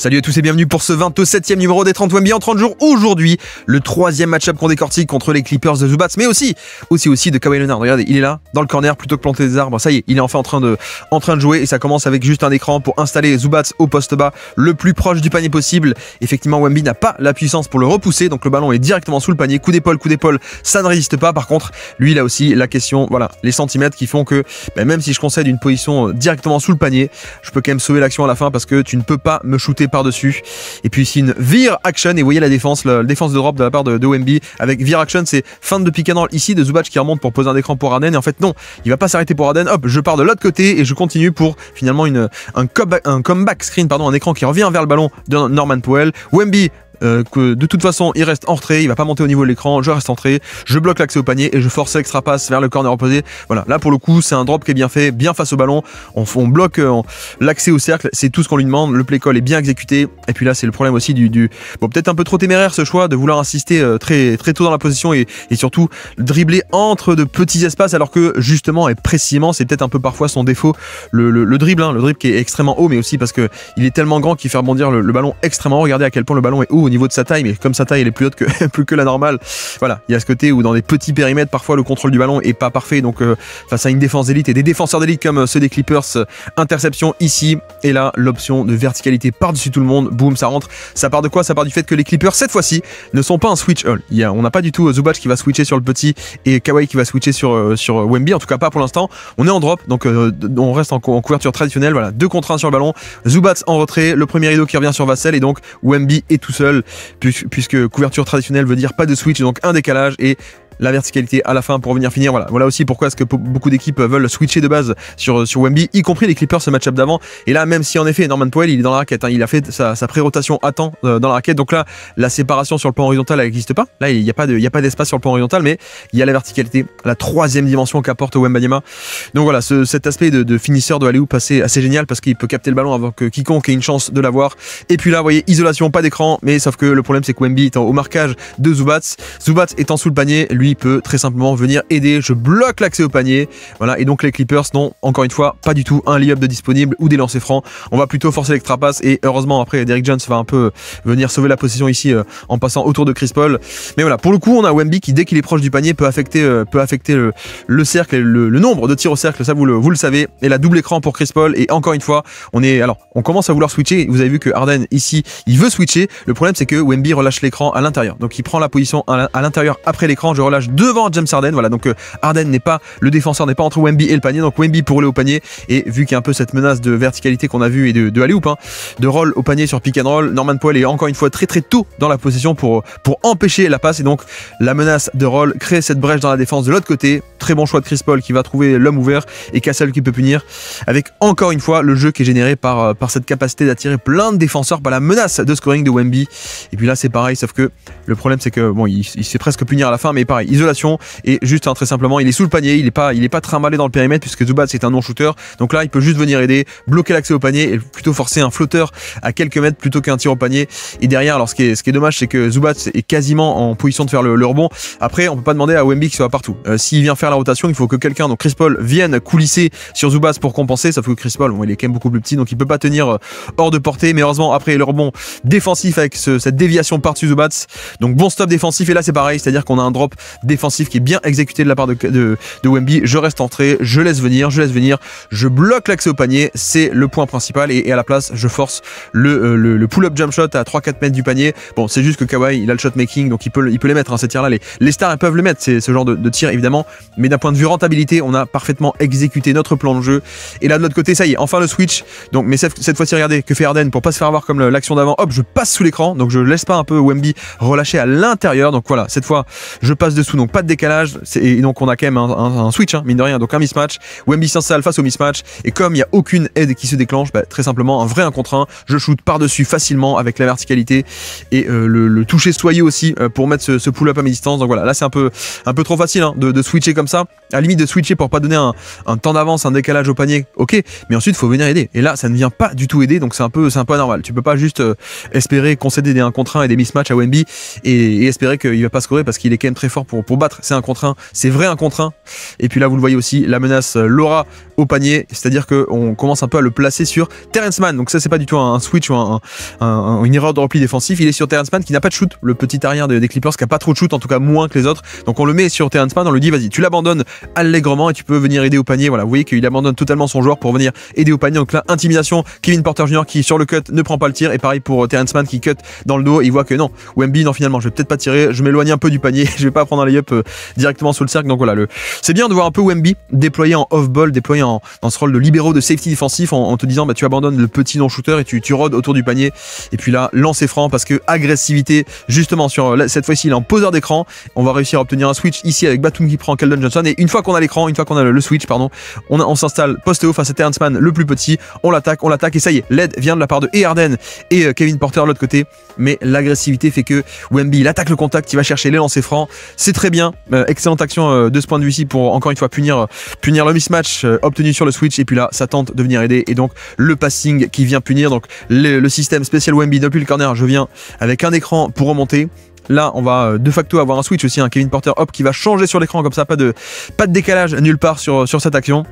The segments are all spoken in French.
Salut à tous et bienvenue pour ce 27e numéro des 30 Wemby en 30 jours. Aujourd'hui, le 3e match-up qu'on décortique contre les Clippers de Zubac, mais aussi de Kawhi Leonard. Regardez, il est là, dans le corner, plutôt que planter des arbres. Ça y est, il est enfin en train de jouer et ça commence avec juste un écran pour installer Zubac au poste bas, le plus proche du panier possible. Effectivement, Wemby n'a pas la puissance pour le repousser, donc le ballon est directement sous le panier. Coup d'épaule, ça ne résiste pas. Par contre, lui, il a aussi la question, voilà, les centimètres qui font que, même si je concède une position directement sous le panier, je peux quand même sauver l'action à la fin parce que tu ne peux pas me shooter par-dessus. Et puis ici une veer action, et vous voyez la défense de drop de la part de Wemby avec veer action, c'est fin de pick and roll ici de Zubac qui remonte pour poser un écran pour Harden, et en fait non, il va pas s'arrêter pour Harden, hop, je pars de l'autre côté et je continue pour finalement un comeback screen, un écran qui revient vers le ballon de Norman Powell. Wemby que de toute façon il reste en retrait, il va pas monter au niveau de l'écran, je reste en retrait, je bloque l'accès au panier et je force l'extra passe vers le corner opposé. Voilà, là pour le coup c'est un drop qui est bien fait, bien face au ballon, on bloque l'accès au cercle, c'est tout ce qu'on lui demande, le play call est bien exécuté. Et puis là c'est le problème aussi bon, peut-être un peu trop téméraire ce choix de vouloir insister très tôt dans la position et surtout dribbler entre de petits espaces, alors que justement et précisément c'est peut-être un peu parfois son défaut, le dribble, le dribble qui est extrêmement haut, mais aussi parce que il est tellement grand qu'il fait rebondir le ballon extrêmement haut. Regardez à quel point le ballon est haut au niveau de sa taille, mais comme sa taille elle est plus haute que plus que la normale, voilà, il y a ce côté où dans des petits périmètres parfois le contrôle du ballon est pas parfait, donc face à une défense d'élite et des défenseurs d'élite comme ceux des Clippers, interception ici, et là l'option de verticalité par-dessus tout le monde, boum, ça rentre. Ça part de quoi? Ça part du fait que les Clippers cette fois-ci ne sont pas un switch all. On n'a pas du tout Zubac qui va switcher sur le petit et Kawhi qui va switcher sur Wemby, en tout cas pas pour l'instant. On est en drop, donc on reste en couverture traditionnelle, voilà, 2 contre 1 sur le ballon, Zubac en retrait, le premier rideau qui revient sur Vassell, et donc Wemby est tout seul, puisque couverture traditionnelle veut dire pas de switch, donc un décalage et la verticalité à la fin pour venir finir. Voilà aussi pourquoi est-ce que beaucoup d'équipes veulent switcher de base sur Wemby, y compris les Clippers ce match-up d'avant. Et là, même si en effet Norman Powell il est dans la raquette, il a fait sa pré-rotation à temps dans la raquette, donc là la séparation sur le plan horizontal elle n'existe pas. Là il n'y a pas d'espace sur le plan horizontal, mais il y a la verticalité, la 3e dimension qu'apporte Wembanyama. Donc voilà, cet aspect de finisseur de alley-oop assez génial, parce qu'il peut capter le ballon avant que quiconque ait une chance de l'avoir. Et puis là vous voyez, isolation, pas d'écran, mais sauf que le problème c'est que Wemby est au marquage de Zubac étant sous le panier, lui peut très simplement venir aider, je bloque l'accès au panier, voilà, et donc les Clippers n'ont encore une fois pas du tout un lay-up de disponible ou des lancers francs. On va plutôt forcer l'extra passe, et heureusement après Derrick Jones va un peu venir sauver la position ici en passant autour de Chris Paul. Mais voilà, pour le coup on a Wemby qui dès qu'il est proche du panier peut affecter le cercle et le nombre de tirs au cercle, ça vous le savez, et la double écran pour Chris Paul. Et encore une fois on commence à vouloir switcher, vous avez vu que Harden ici il veut switcher, le problème c'est que Wemby relâche l'écran à l'intérieur, donc il prend la position à l'intérieur après l'écran, je relâche devant James Harden, voilà, donc Harden le défenseur n'est pas entre Wemby et le panier, donc Wemby pour aller au panier, et vu qu'il y a un peu cette menace de verticalité qu'on a vu et de alley-oop, de roll au panier sur pick and roll, Norman Powell est encore une fois très tôt dans la possession pour empêcher la passe, et donc la menace de roll crée cette brèche dans la défense de l'autre côté. Très bon choix de Chris Paul qui va trouver l'homme ouvert et Cassel qui peut punir, avec encore une fois le jeu qui est généré par cette capacité d'attirer plein de défenseurs par la menace de scoring de Wemby. Et puis là c'est pareil, sauf que le problème c'est que bon, il se fait presque punir à la fin, mais pareil, isolation, et juste très simplement il est sous le panier, il est pas trimballé dans le périmètre puisque Zubac c'est un non-shooter, donc là il peut juste venir aider, bloquer l'accès au panier et plutôt forcer un flotteur à quelques mètres plutôt qu'un tir au panier. Et derrière, alors ce qui est dommage c'est que Zubac est quasiment en position de faire le rebond. Après on peut pas demander à Wemby qu'il soit partout, s'il vient faire la rotation il faut que quelqu'un, donc Chris Paul, vienne coulisser sur Zubac pour compenser, sauf que Chris Paul il est quand même beaucoup plus petit, donc il peut pas tenir hors de portée. Mais heureusement après le rebond défensif avec cette déviation par-dessus Zubac, donc bon stop défensif. Et là c'est pareil, c'est à dire qu'on a un drop défensif qui est bien exécuté de la part de Wemby. Je reste entré, je laisse venir, je bloque l'accès au panier, c'est le point principal, et à la place je force le pull-up jump shot à 3-4 mètres du panier. Bon, c'est juste que Kawhi il a le shot making, donc il peut les mettre, ces tirs là, les stars elles peuvent le mettre, c'est ce genre de tir évidemment, mais d'un point de vue rentabilité on a parfaitement exécuté notre plan de jeu. Et là de l'autre côté ça y est, enfin le switch, donc mais cette fois-ci regardez que fait Harden pour pas se faire avoir comme l'action d'avant, hop, je passe sous l'écran, donc je laisse pas un peu Wemby relâcher à l'intérieur, donc voilà, cette fois je passe dessous, donc pas de décalage, et donc on a quand même un switch, mine de rien, donc un mismatch, Wemby s'installe face au mismatch, et comme il n'y a aucune aide qui se déclenche, très simplement un vrai 1 contre 1, je shoot par-dessus facilement avec la verticalité et le toucher soyeux aussi pour mettre ce pull-up à mi-distance. Donc voilà, là c'est un peu trop facile de switcher comme ça, à la limite de switcher pour pas donner un temps d'avance, un décalage au panier, ok, mais ensuite il faut venir aider, et là ça ne vient pas du tout aider, donc c'est un peu anormal. Tu peux pas juste espérer concéder des 1 contre 1 et des mismatchs à Wemby et espérer qu'il va pas scorer, parce qu'il est quand même très fort pour battre ces 1 contre 1, c'est vrai 1 contre 1. Et puis là vous le voyez aussi, la menace Laura au panier, c'est-à-dire qu'on commence un peu à le placer sur Terrence Mann. Donc ça c'est pas du tout un switch ou une erreur de repli défensif, il est sur Terrence Mann qui n'a pas de shoot, le petit arrière des Clippers qui a pas trop de shoot, en tout cas moins que les autres. Donc on le met sur Terrence Mann, on lui dit vas-y tu l'abandonnes allègrement et tu peux venir aider au panier. Voilà, vous voyez qu'il abandonne totalement son joueur pour venir aider au panier. Donc là intimidation, Kevin Porter Jr. qui sur le cut ne prend pas le tir, et pareil pour Terrence Mann qui cut dans le dos et il voit que non, Wemby non finalement je vais peut-être pas tirer, je m'éloigne un peu du panier, je vais pas prendre un lay-up directement sous le cercle. Donc voilà, c'est bien de voir un peu Wemby déployé en off-ball, déployé dans ce rôle de libéraux de safety défensif en te disant bah tu abandonnes le petit non-shooter et tu rôdes autour du panier. Et puis là, lancer franc parce que agressivité justement sur cette fois-ci il est en poseur d'écran. On va réussir à obtenir un switch ici avec Batum qui prend Keldon Johnson, et une fois qu'on a l'écran, une fois qu'on a le switch pardon, on s'installe poste haut face à Terrence Mann le plus petit, on l'attaque et ça y est, l'aide vient de la part de Harden et Kevin Porter de l'autre côté. Mais l'agressivité fait que Wemby il attaque le contact, il va chercher les lancers francs, c'est très bien, excellente action de ce point de vue-ci pour encore une fois punir le mismatch obtenu sur le switch. Et puis là ça tente de venir aider et donc le passing qui vient punir. Donc le système spécial Wemby depuis le corner, je viens avec un écran pour remonter. Là, on va de facto avoir un switch aussi, un Kevin Porter hop qui va changer sur l'écran comme ça, pas de décalage nulle part sur cette action.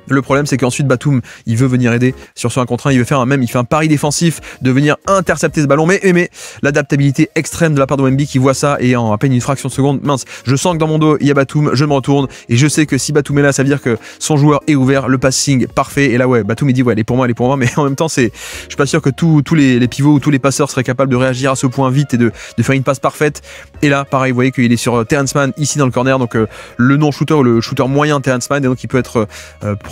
Le problème c'est qu'ensuite Batum il veut venir aider sur ce 1 contre 1, il fait un pari défensif de venir intercepter ce ballon, mais l'adaptabilité extrême de la part de Wemby qui voit ça et en à peine une fraction de seconde, mince, je sens que dans mon dos il y a Batum, je me retourne et je sais que si Batum est là ça veut dire que son joueur est ouvert, le passing parfait. Et là ouais, Batum il dit ouais elle est pour moi, mais en même temps je suis pas sûr que tous les pivots ou tous les passeurs seraient capables de réagir à ce point vite et de faire une passe parfaite. Et là pareil, vous voyez qu'il est sur Terrence Mann ici dans le corner, donc le non-shooter ou le shooter moyen Terrence Mann, et donc il peut être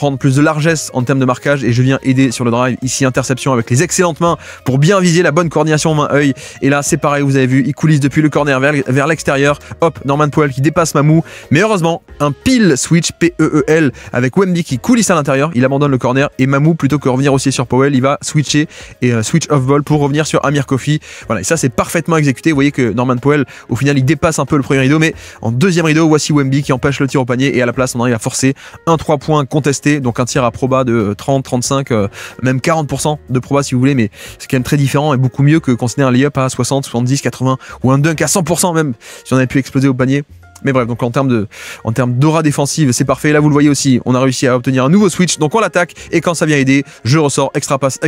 prendre plus de largesse en termes de marquage, et je viens aider sur le drive ici, interception avec les excellentes mains pour bien viser, la bonne coordination main-œil. Et là c'est pareil, vous avez vu, il coulisse depuis le corner vers l'extérieur, hop, Norman Powell qui dépasse Mamou, mais heureusement un peel switch P-E-E-L avec Wemby qui coulisse à l'intérieur, il abandonne le corner et Mamou plutôt que revenir aussi sur Powell il va switcher et switch off ball pour revenir sur Amir Coffey. Voilà, et ça c'est parfaitement exécuté. Vous voyez que Norman Powell au final il dépasse un peu le premier rideau, mais en deuxième rideau voici Wemby qui empêche le tir au panier et à la place on arrive à forcer un 3 points contesté, donc un tir à proba de 30, 35, même 40% de proba si vous voulez, mais c'est quand même très différent et beaucoup mieux que considérer un layup à 60, 70, 80 ou un dunk à 100% même si on avait pu exploser au panier. Mais bref, donc en termes d'aura défensive, c'est parfait. Là, vous le voyez aussi, on a réussi à obtenir un nouveau switch. Donc on l'attaque et quand ça vient aider, je ressors extra passe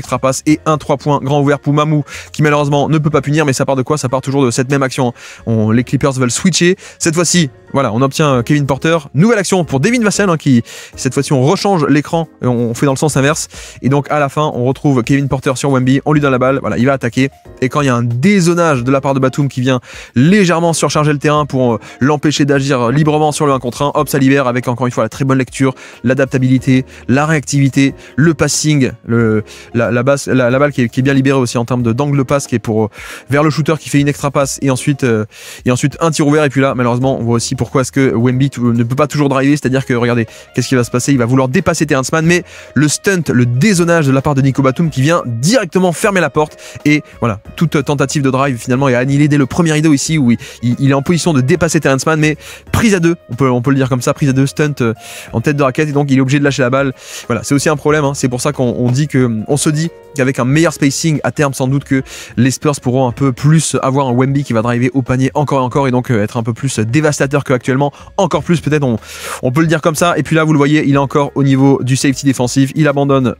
et un 3 points grand ouvert pour Mamou qui malheureusement ne peut pas punir. Mais ça part de quoi? Ça part toujours de cette même action. Les Clippers veulent switcher. Cette fois-ci, voilà, on obtient Kevin Porter. Nouvelle action pour Devin Vassell qui, cette fois-ci, on rechange l'écran. On fait dans le sens inverse. Et donc à la fin, on retrouve Kevin Porter sur Wemby. On lui donne la balle. Voilà, il va attaquer. Et quand il y a un dézonage de la part de Batum qui vient légèrement surcharger le terrain pour l'empêcher d'agir librement sur le 1 contre 1, hop, ça libère avec encore une fois la très bonne lecture, l'adaptabilité, la réactivité, le passing, la balle qui est bien libérée aussi en termes d'angle de passe qui est vers le shooter qui fait une extra passe et ensuite un tir ouvert. Et puis là malheureusement on voit aussi pourquoi est-ce que Wemby ne peut pas toujours driver, c'est-à-dire que regardez qu'est-ce qui va se passer, il va vouloir dépasser Terrence Mann, mais le stunt, le dézonage de la part de Nico Batum qui vient directement fermer la porte, et voilà, toute tentative de drive finalement est annihilée dès le premier rideau ici où il est en position de dépasser Terrence Mann, mais prise à deux, on peut le dire comme ça, prise à deux, stunt en tête de raquette, et donc il est obligé de lâcher la balle. Voilà, c'est aussi un problème, hein. C'est pour ça qu'on se dit qu'avec un meilleur spacing à terme sans doute que les Spurs pourront un peu plus avoir un Wemby qui va driver au panier encore et encore, et donc être un peu plus dévastateur qu'actuellement, encore plus peut-être, on peut le dire comme ça. Et puis là vous le voyez, il est encore au niveau du safety défensif, il abandonne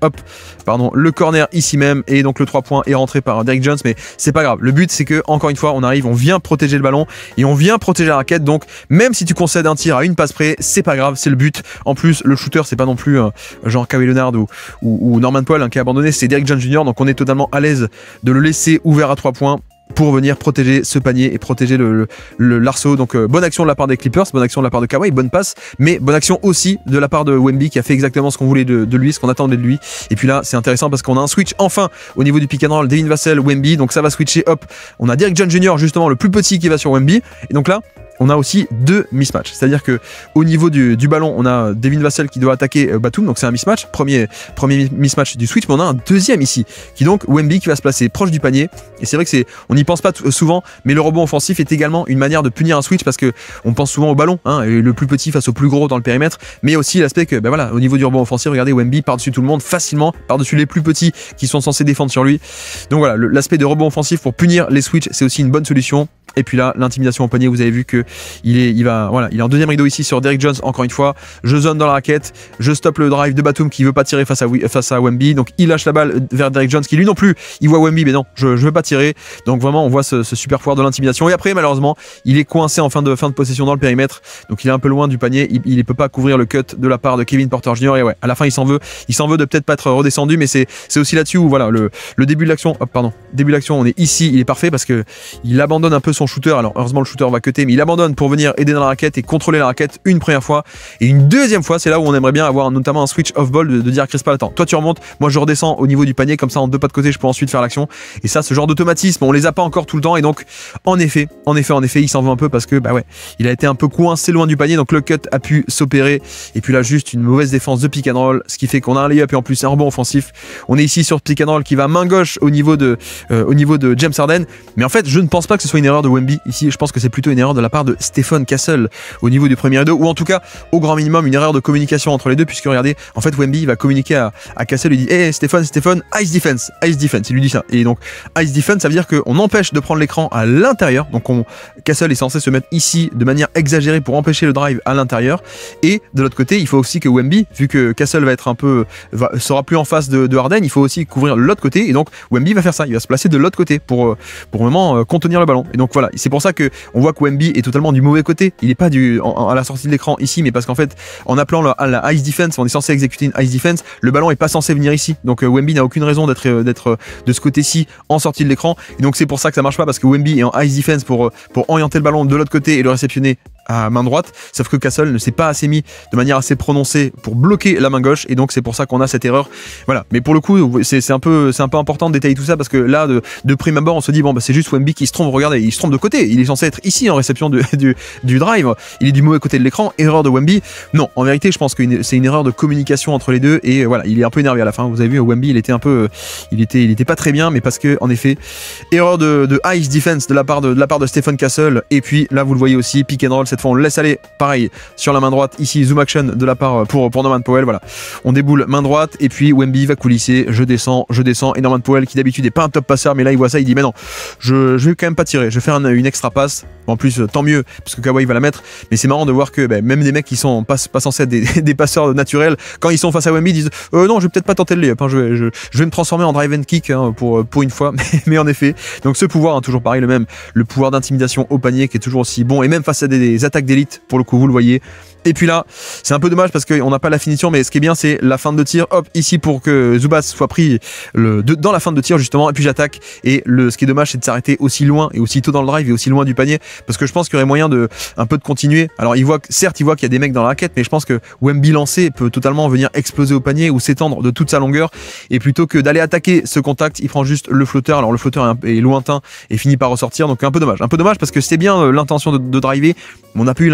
le corner ici même, et donc le 3 points est rentré par Derrick Jones, mais c'est pas grave, le but c'est que encore une fois on vient protéger le ballon et on vient protéger la raquette, donc même si tu concèdes un tir à une passe près, c'est pas grave, c'est le but. En plus le shooter c'est pas non plus genre Kawhi Leonard ou Norman Powell qui a abandonné, c'est Derrick Jones Jr., donc on est totalement à l'aise de le laisser ouvert à 3 points pour venir protéger ce panier et protéger l'arceau. Donc bonne action de la part des Clippers, bonne action de la part de Kawhi, bonne passe, mais bonne action aussi de la part de Wemby qui a fait exactement ce qu'on voulait de lui, ce qu'on attendait de lui. Et puis là c'est intéressant parce qu'on a un switch enfin au niveau du pick and roll, Devin Vassell, Wemby, donc ça va switcher, hop, on a Derrick Jones Jr. justement le plus petit qui va sur Wemby, et donc là on a aussi deux mismatchs, c'est-à-dire que au niveau du ballon, on a Devin Vassell qui doit attaquer Batum, donc c'est un mismatch, premier mismatch du switch, mais on a un deuxième ici, qui donc Wemby qui va se placer proche du panier. Et c'est vrai que on n'y pense pas souvent, mais le rebond offensif est également une manière de punir un switch parce que on pense souvent au ballon, hein, et le plus petit face au plus gros dans le périmètre, mais aussi l'aspect que, voilà, au niveau du rebond offensif, regardez Wemby par-dessus tout le monde, facilement, par-dessus les plus petits qui sont censés défendre sur lui. Donc voilà, l'aspect de rebond offensif pour punir les switches, c'est aussi une bonne solution. Et puis là, l'intimidation au panier, vous avez vu que il est en deuxième rideau ici sur Derrick Jones, encore une fois. Je zone dans la raquette, je stoppe le drive de Batum qui veut pas tirer face à Wemby. Donc il lâche la balle vers Derrick Jones qui lui non plus, il voit Wemby, mais non, je veux pas tirer. Donc vraiment, on voit ce super pouvoir de l'intimidation. Et après, malheureusement, il est coincé en fin de possession dans le périmètre. Donc il est un peu loin du panier. Il ne peut pas couvrir le cut de la part de Kevin Porter Jr. Et ouais, à la fin, il s'en veut de peut-être pas être redescendu, mais c'est aussi là-dessus où voilà, le début de l'action, début de l'action, on est ici, il est parfait parce que il abandonne un peu son shooter. Alors heureusement le shooter va cutter, mais il abandonne pour venir aider dans la raquette et contrôler la raquette une première fois. Et une deuxième fois, c'est là où on aimerait bien avoir notamment un switch off ball de dire à Chris Paul, attends, toi tu remontes, moi je redescends au niveau du panier, comme ça en deux pas de côté, je peux ensuite faire l'action. Et ça, ce genre d'automatisme, on les a pas encore tout le temps. Et donc en effet, il s'en veut un peu parce que bah ouais, il a été un peu coincé loin du panier, donc le cut a pu s'opérer. Et puis là, juste une mauvaise défense de pick and roll, ce qui fait qu'on a un layup et en plus un rebond offensif. On est ici sur pick and roll qui va main gauche au niveau de James Harden. Mais en fait, je ne pense pas que ce soit une erreur de Wemby ici. Je pense que c'est plutôt une erreur de la part de Stephen Castle au niveau du premier rideau, ou en tout cas au grand minimum une erreur de communication entre les deux, puisque regardez, en fait Wemby va communiquer à Castle, il dit hey Stephen, ice defense, il lui dit ça. Et donc ice defense, ça veut dire qu'on empêche de prendre l'écran à l'intérieur. Donc Castle est censé se mettre ici de manière exagérée pour empêcher le drive à l'intérieur. Et de l'autre côté, il faut aussi que Wemby, vu que Castle va être sera plus en face de Harden, il faut aussi couvrir l'autre côté. Et donc Wemby va faire ça, il va se placer de l'autre côté pour vraiment contenir le ballon. Et donc voilà, c'est pour ça que on voit que Wemby est totalement du mauvais côté. Il n'est pas à la sortie de l'écran ici, mais parce qu'en fait, en appelant la ice defense, on est censé exécuter une ice defense, le ballon est pas censé venir ici. Donc Wemby n'a aucune raison d'être de ce côté-ci en sortie de l'écran. Et donc c'est pour ça que ça marche pas, parce que Wemby est en ice defense pour orienter le ballon de l'autre côté et le réceptionner à main droite, sauf que Castle ne s'est pas assez mis de manière assez prononcée pour bloquer la main gauche, et donc c'est pour ça qu'on a cette erreur. Voilà, mais pour le coup c'est un peu important de détailler tout ça, parce que là de prime abord on se dit bon bah c'est juste Wemby qui se trompe. Regardez, il se trompe de côté, il est censé être ici en réception du drive, il est du mauvais côté de l'écran. Erreur de Wemby. Non, en vérité je pense que c'est une erreur de communication entre les deux, et voilà, il est un peu énervé à la fin. Vous avez vu, Wemby il était pas très bien, mais parce que en effet erreur de ice defense de la part de Stephen Castle. Et puis là vous le voyez aussi, pick and roll, cette fois on le laisse aller, pareil sur la main droite ici, zoom action de la part pour Norman Powell. Voilà, on déboule main droite et puis Wemby va coulisser, je descends, et Norman Powell, qui d'habitude n'est pas un top passeur, mais là il voit ça, il dit mais non, je vais quand même pas tirer, je vais faire une extra passe. En plus tant mieux parce que Kawhi va la mettre, mais c'est marrant de voir que même des mecs qui sont pas censés être des passeurs naturels, quand ils sont face à Wemby, disent non, je vais peut-être pas tenter le layup, hein, je vais me transformer en drive and kick, hein, pour une fois. Mais en effet, donc ce pouvoir, hein, toujours pareil, le pouvoir d'intimidation au panier qui est toujours aussi bon, et même face à des attaques d'élite, pour le coup, vous le voyez. Et puis là, c'est un peu dommage parce qu'on n'a pas la finition, mais ce qui est bien, c'est la fin de tir. Hop, ici pour que Zubac soit pris dans la fin de tir, justement. Et puis j'attaque. Et ce qui est dommage, c'est de s'arrêter aussi loin et aussi tôt dans le drive et aussi loin du panier. Parce que je pense qu'il y aurait moyen un peu de continuer. Alors, certes, il voit qu'il y a des mecs dans la raquette, mais je pense que Wemby lancé peut totalement venir exploser au panier ou s'étendre de toute sa longueur. Et plutôt que d'aller attaquer ce contact, il prend juste le flotteur. Alors, le flotteur est lointain et finit par ressortir. Donc, un peu dommage. Un peu dommage parce que c'était bien l'intention de driver. Mais on n'a pas eu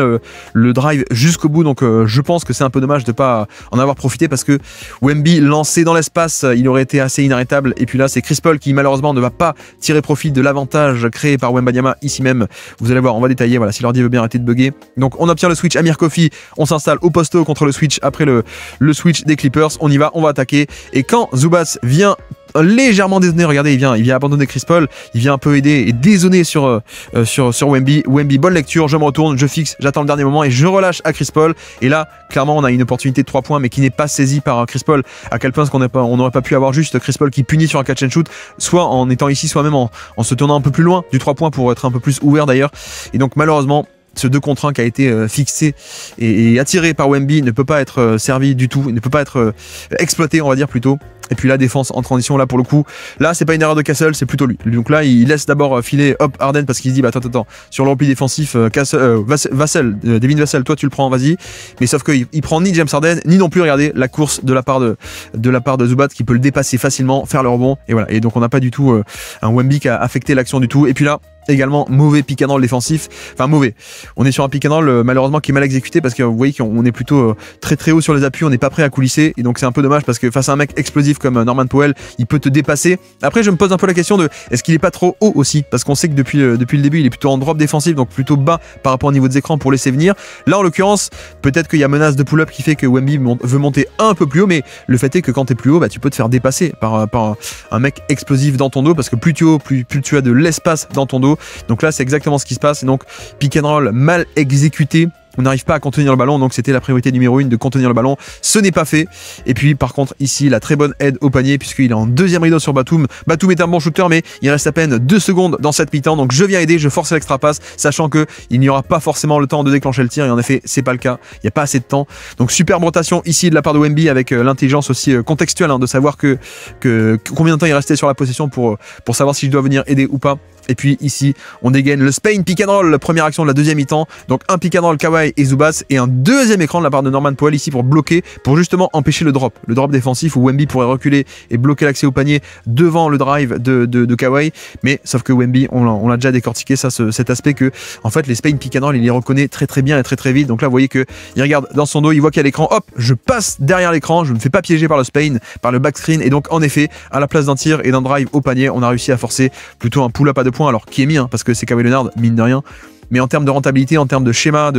le drive jusqu'au bout, donc je pense que c'est un peu dommage de pas en avoir profité, parce que Wemby lancé dans l'espace, il aurait été assez inarrêtable. Et puis là c'est Chris Paul qui malheureusement ne va pas tirer profit de l'avantage créé par Wembanyama ici même. Vous allez voir, on va détailler, voilà, si l'ordi veut bien arrêter de bugger. Donc on obtient le switch Amir Coffey, on s'installe au posto contre le switch après le switch des Clippers. On y va, on va attaquer, et quand Zubac vient légèrement dézonné, regardez, il vient abandonner Chris Paul, il vient un peu aider et dézonner sur Wemby. Bonne lecture, je me retourne, je fixe, j'attends le dernier moment et je relâche à Chris Paul. Et là, clairement, on a une opportunité de 3 points, mais qui n'est pas saisie par Chris Paul. À quel point on n'aurait pas pu avoir juste Chris Paul qui punit sur un catch and shoot, soit en étant ici, soit même en se tournant un peu plus loin du 3 points pour être un peu plus ouvert d'ailleurs. Et donc malheureusement, ce 2 contre 1 qui a été fixé et attiré par Wemby ne peut pas être servi du tout, ne peut pas être exploité, on va dire plutôt. Et puis la défense en transition, là pour le coup, là c'est pas une erreur de Castle, c'est plutôt lui. Donc là il laisse d'abord filer Harden parce qu'il se dit bah attends, sur le repli défensif, Devin Vassell, toi tu le prends, vas-y. Mais sauf qu'il prend ni James Harden ni non plus, regardez, la course de la part de Zubac qui peut le dépasser facilement, faire le rebond, et voilà. Et donc on n'a pas du tout un Wemby qui a affecté l'action du tout. Et puis là également mauvais pick and roll défensif, enfin mauvais, on est sur un pick and roll malheureusement qui est mal exécuté, parce que vous voyez qu'on est plutôt très haut sur les appuis, on n'est pas prêt à coulisser, et donc c'est un peu dommage parce que face à un mec explosif comme Norman Powell, il peut te dépasser. Après je me pose un peu la question de est-ce qu'il est pas trop haut aussi, parce qu'on sait que depuis le début il est plutôt en drop défensif, donc plutôt bas par rapport au niveau des écrans pour laisser venir. Là en l'occurrence peut-être qu'il y a menace de pull-up qui fait que Wemby veut monter un peu plus haut, mais le fait est que quand tu es plus haut, bah, tu peux te faire dépasser par un mec explosif dans ton dos, parce que plus tu es haut, plus tu as de l'espace dans ton dos. Donc là, c'est exactement ce qui se passe. Et donc, pick and roll mal exécuté. On n'arrive pas à contenir le ballon, donc c'était la priorité numéro 1 de contenir le ballon. Ce n'est pas fait. Et puis par contre ici, la très bonne aide au panier puisqu'il est en deuxième rideau sur Batum. Batum est un bon shooter, mais il reste à peine 2 secondes dans cette mi-temps. Donc je viens aider, je force l'extra passe, sachant que il n'y aura pas forcément le temps de déclencher le tir. Et en effet, c'est pas le cas. Il n'y a pas assez de temps. Donc superbe rotation ici de la part de Wemby avec l'intelligence aussi contextuelle de savoir que combien de temps il restait sur la possession pour savoir si je dois venir aider ou pas. Et puis ici, on dégaine le Spain pick and roll, première action de la deuxième mi-temps. Donc un pick and roll Kawhi et Zubac et un deuxième écran de la part de Norman Powell ici pour bloquer, pour justement empêcher le drop défensif où Wemby pourrait reculer et bloquer l'accès au panier devant le drive de Kawhi. Mais sauf que Wemby, on l'a déjà décortiqué ça, cet aspect que en fait les Spain pick and roll, il les reconnaît très bien et très vite. Donc là, vous voyez que il regarde dans son dos, il voit qu'il y a l'écran, hop, je passe derrière l'écran, je ne me fais pas piéger par le Spain, par le backscreen. Et donc en effet, à la place d'un tir et d'un drive au panier, on a réussi à forcer plutôt un pull-up à 2 points, alors qui est mis parce que c'est Kawhi Leonard, mine de rien. Mais en termes de rentabilité, en termes de schéma,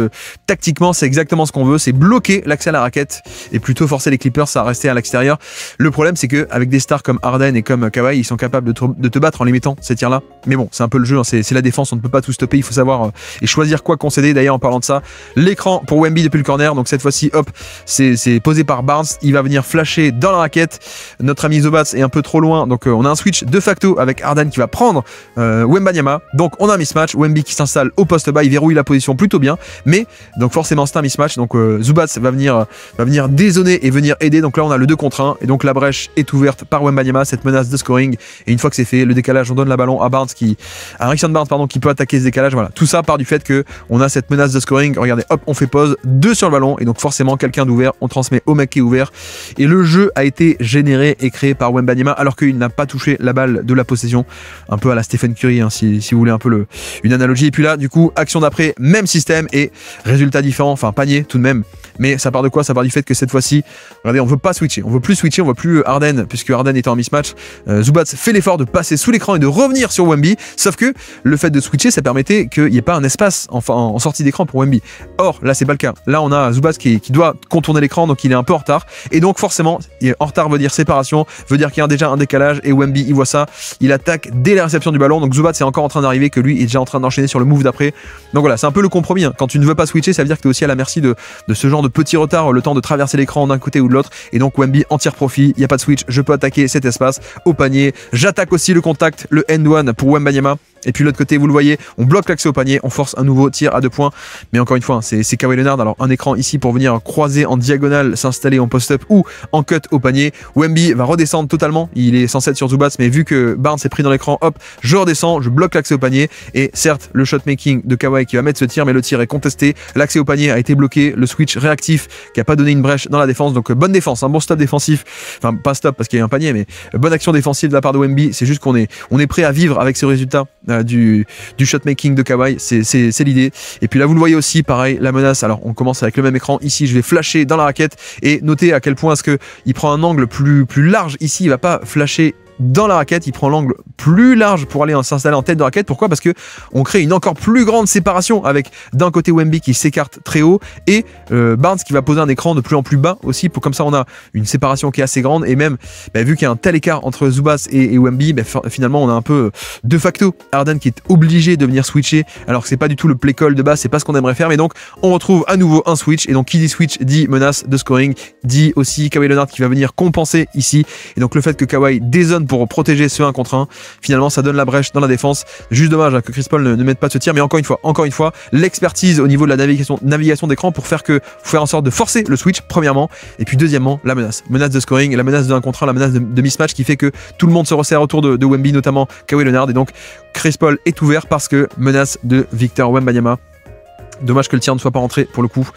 tactiquement, c'est exactement ce qu'on veut, c'est bloquer l'accès à la raquette et plutôt forcer les Clippers à rester à l'extérieur. Le problème, c'est qu'avec des stars comme Harden et comme Kawhi, ils sont capables de te battre en les mettant ces tirs-là. Mais bon, c'est un peu le jeu, c'est la défense, on ne peut pas tout stopper, il faut savoir et choisir quoi concéder. D'ailleurs, en parlant de ça, l'écran pour Wemby depuis le corner, donc cette fois-ci, hop, c'est posé par Barnes, il va venir flasher dans la raquette. Notre ami Zubac est un peu trop loin, donc on a un switch de facto avec Harden qui va prendre Wembanyama. Donc on a un mismatch, Wemby qui s'installe au poste bas, il verrouille la position plutôt bien, mais donc forcément c'est un mismatch. Donc Zubac va venir dézoner et venir aider. Donc là on a le 2 contre 1 et donc la brèche est ouverte par Wembanyama, cette menace de scoring. Et une fois que c'est fait, le décalage, on donne la ballon à Harrison Barnes qui peut attaquer ce décalage. Voilà, tout ça part du fait que on a cette menace de scoring. Regardez, hop, on fait pause, 2 sur le ballon et donc forcément quelqu'un d'ouvert, on transmet au mec qui est ouvert. Et le jeu a été généré et créé par Wembanyama alors qu'il n'a pas touché la balle de la possession, un peu à la Stephen Curry si vous voulez un peu une analogie. Et puis là du coup, action d'après, même système et résultat différent, enfin panier tout de même. Mais ça part de quoi? Ça part du fait que cette fois-ci, regardez, on veut pas switcher, on veut plus switcher, on veut plus Harden, puisque Harden était en mismatch. Zubac fait l'effort de passer sous l'écran et de revenir sur Wemby, sauf que le fait de switcher, ça permettait qu'il n'y ait pas un espace en sortie d'écran pour Wemby. Or, là, c'est pas le cas. Là, on a Zubac qui doit contourner l'écran, donc il est un peu en retard. Et donc, forcément, en retard veut dire séparation, veut dire qu'il y a déjà un décalage, et Wemby, il voit ça, il attaque dès la réception du ballon. Donc Zubac est encore en train d'arriver, que lui est déjà en train d'enchaîner sur le move d'après. Donc voilà, c'est un peu le compromis. Quand tu ne veux pas switcher, ça veut dire que tu es aussi à la merci de ce genre de petit retard, le temps de traverser l'écran d'un côté ou de l'autre. Et donc Wemby en tire profit, il n'y a pas de switch, je peux attaquer cet espace au panier. J'attaque aussi le contact, le end-one pour Wembanyama. Et puis de l'autre côté, vous le voyez, on bloque l'accès au panier, on force un nouveau tir à 2 points. Mais encore une fois, c'est Kawhi Leonard. Alors un écran ici pour venir croiser en diagonale, s'installer en post-up ou en cut au panier. Wemby va redescendre totalement. Il est censé être sur Zubac, mais vu que Barnes est pris dans l'écran, hop, je redescends, je bloque l'accès au panier. Et certes, le shot making de Kawhi qui va mettre ce tir, mais le tir est contesté. L'accès au panier a été bloqué. Le switch réactif qui n'a pas donné une brèche dans la défense. Donc bonne défense, un bon stop défensif. Enfin, pas stop parce qu'il y a un panier, mais bonne action défensive de la part de Wemby. C'est juste qu'on est prêt à vivre avec ce résultat du shotmaking de Kawhi, c'est l'idée. Et puis là vous le voyez aussi, pareil, la menace. Alors on commence avec le même écran, ici je vais flasher dans la raquette et notez à quel point est-ce que il prend un angle plus large ici, il va pas flasher dans la raquette, il prend l'angle plus large pour aller s'installer en tête de raquette. Pourquoi? Parce que on crée une encore plus grande séparation avec d'un côté Wemby qui s'écarte très haut et Barnes qui va poser un écran de plus en plus bas aussi, pour comme ça on a une séparation qui est assez grande. Et même vu qu'il y a un tel écart entre Zubac et Wemby, finalement on a un peu de facto Harden qui est obligé de venir switcher alors que c'est pas du tout le play call de base, c'est pas ce qu'on aimerait faire. Mais donc on retrouve à nouveau un switch, et donc qui dit switch dit menace de scoring, dit aussi Kawhi Leonard qui va venir compenser ici. Et donc le fait que Kawhi dézone pour protéger ce 1 contre 1, finalement ça donne la brèche dans la défense. Juste dommage que Chris Paul ne mette pas de ce tir, mais encore une fois l'expertise au niveau de la navigation d'écran pour faire en sorte de forcer le switch premièrement, et puis deuxièmement la menace de scoring, la menace de 1 contre 1, la menace de mismatch qui fait que tout le monde se resserre autour de Wemby, notamment Kawhi Leonard. Et donc Chris Paul est ouvert parce que menace de Victor Wembanyama. Dommage que le tir ne soit pas rentré pour le coup.